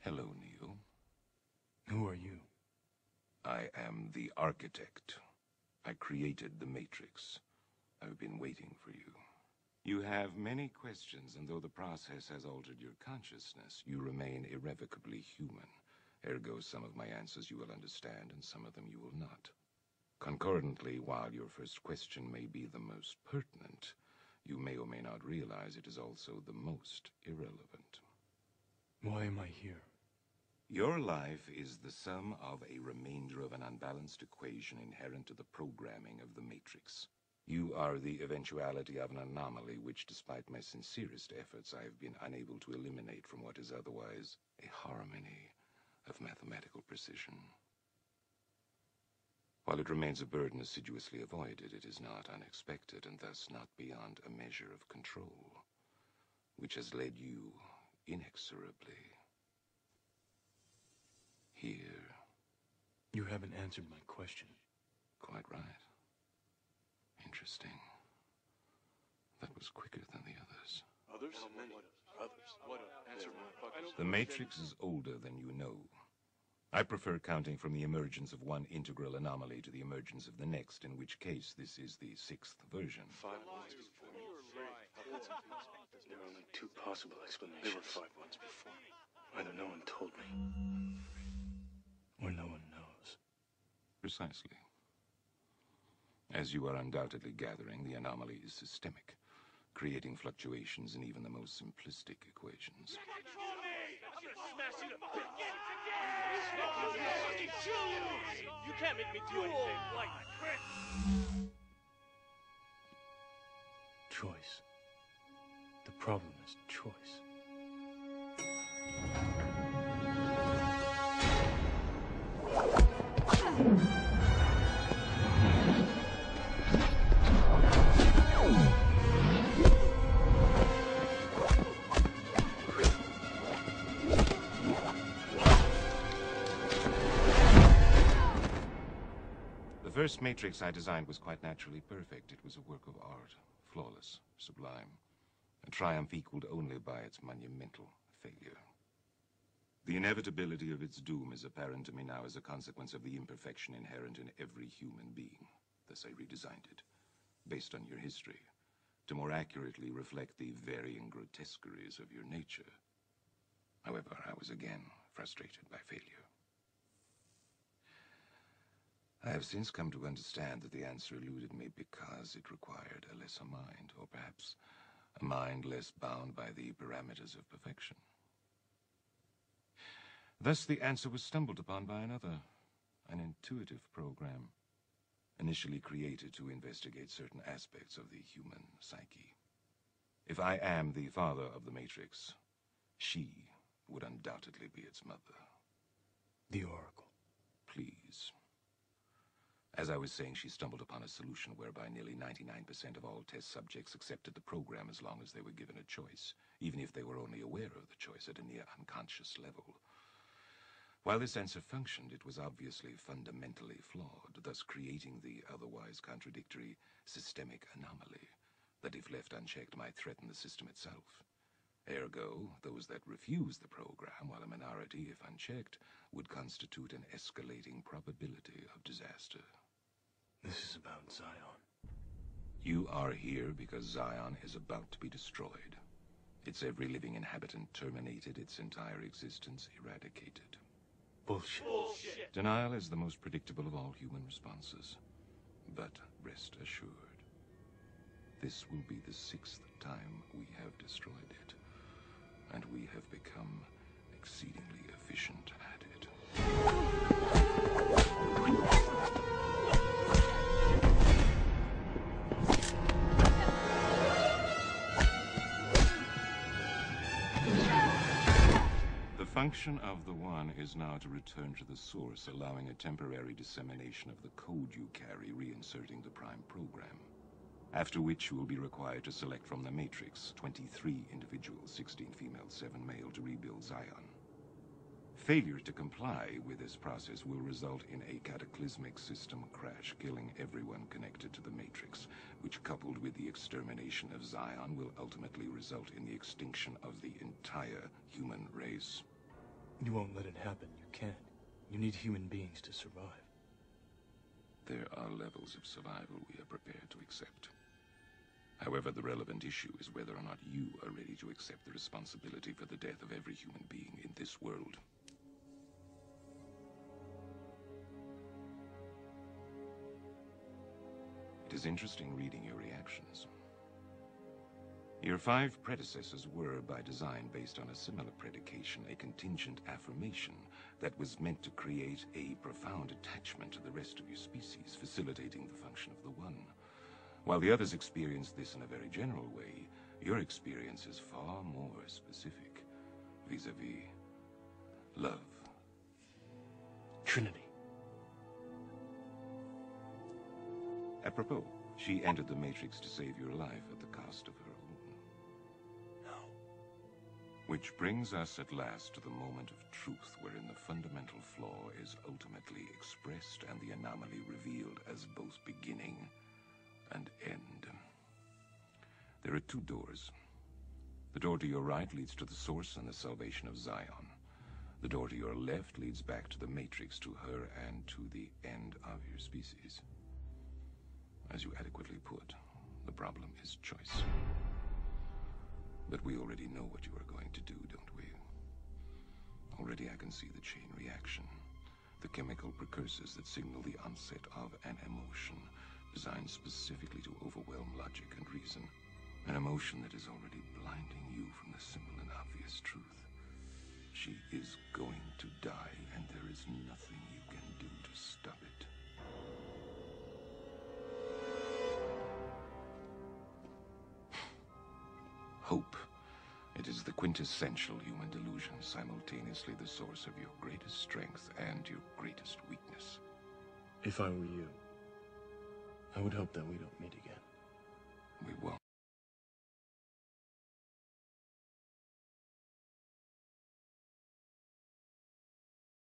Hello, Neil. Who are you? I am the architect. I created the Matrix. I've been waiting for you. You have many questions, and though the process has altered your consciousness, you remain irrevocably human. Ergo, some of my answers you will understand, and some of them you will not. Concordantly, while your first question may be the most pertinent, you may or may not realize it is also the most irrelevant. Why am I here? Your life is the sum of a remainder of an unbalanced equation inherent to the programming of the Matrix. You are the eventuality of an anomaly which, despite my sincerest efforts, I have been unable to eliminate from what is otherwise a harmony of mathematical precision. While it remains a burden assiduously avoided, it is not unexpected, and thus not beyond a measure of control, which has led you inexorably here. You haven't answered my question. Quite right. Interesting. That was quicker than the others. Others? Many. Others. What? Answer my. The Matrix is older than you know. I prefer counting from the emergence of one integral anomaly to the emergence of the next, in which case this is the 6th version. 5 ones before me. There are only 2 possible explanations. There were 5 ones before me. Either no one told me, or no one knows. Precisely. As you are undoubtedly gathering, the anomaly is systemic, creating fluctuations in even the most simplistic equations. You can't make me do anything like Choice. The problem is choice. The first Matrix I designed was quite naturally perfect. It was a work of art, flawless, sublime, a triumph equaled only by its monumental failure. The inevitability of its doom is apparent to me now as a consequence of the imperfection inherent in every human being. Thus I redesigned it, based on your history, to more accurately reflect the varying grotesqueries of your nature. However, I was again frustrated by failure. I have since come to understand that the answer eluded me because it required a lesser mind, or perhaps a mind less bound by the parameters of perfection. Thus the answer was stumbled upon by another, an intuitive program, initially created to investigate certain aspects of the human psyche. If I am the father of the Matrix, she would undoubtedly be its mother. The Oracle. Please. As I was saying, she stumbled upon a solution whereby nearly 99% of all test subjects accepted the program as long as they were given a choice, even if they were only aware of the choice at a near unconscious level. While this answer functioned, it was obviously fundamentally flawed, thus creating the otherwise contradictory systemic anomaly that, if left unchecked, might threaten the system itself. Ergo, those that refuse the program, while a minority, if unchecked, would constitute an escalating probability of disaster. This is about Zion. You are here because Zion is about to be destroyed. Its every living inhabitant terminated, its entire existence eradicated. Bullshit. bullshit. Denial is the most predictable of all human responses. But rest assured, this will be the 6th time we have destroyed it, and we have become exceedingly efficient at it. The function of the One is now to return to the source, allowing a temporary dissemination of the code you carry, reinserting the Prime program. After which you will be required to select from the Matrix 23 individuals, 16 female, 7 male, to rebuild Zion. Failure to comply with this process will result in a cataclysmic system crash, killing everyone connected to the Matrix, which, coupled with the extermination of Zion, will ultimately result in the extinction of the entire human race. You won't let it happen. You can't. You need human beings to survive. There are levels of survival we are prepared to accept. However, the relevant issue is whether or not you are ready to accept the responsibility for the death of every human being in this world. It is interesting reading your reactions. Your 5 predecessors were, by design, based on a similar predication, a contingent affirmation that was meant to create a profound attachment to the rest of your species, facilitating the function of the One. While the others experienced this in a very general way, your experience is far more specific, vis-a-vis love. Trinity. Apropos, she entered the Matrix to save your life at the cost of her own. Which brings us at last to the moment of truth, wherein the fundamental flaw is ultimately expressed and the anomaly revealed as both beginning and end. There are 2 doors. The door to your right leads to the source and the salvation of Zion. The door to your left leads back to the Matrix, to her and to the end of your species. As you adequately put, the problem is choice. But we already know what you are going to do, don't we? Already I can see the chain reaction. The chemical precursors that signal the onset of an emotion, designed specifically to overwhelm logic and reason. An emotion that is already blinding you from the simple and obvious truth. She is going to die, and there is nothing you can do to stop it. Hope. It is the quintessential human delusion, simultaneously the source of your greatest strength and your greatest weakness. If I were you, I would hope that we don't meet again.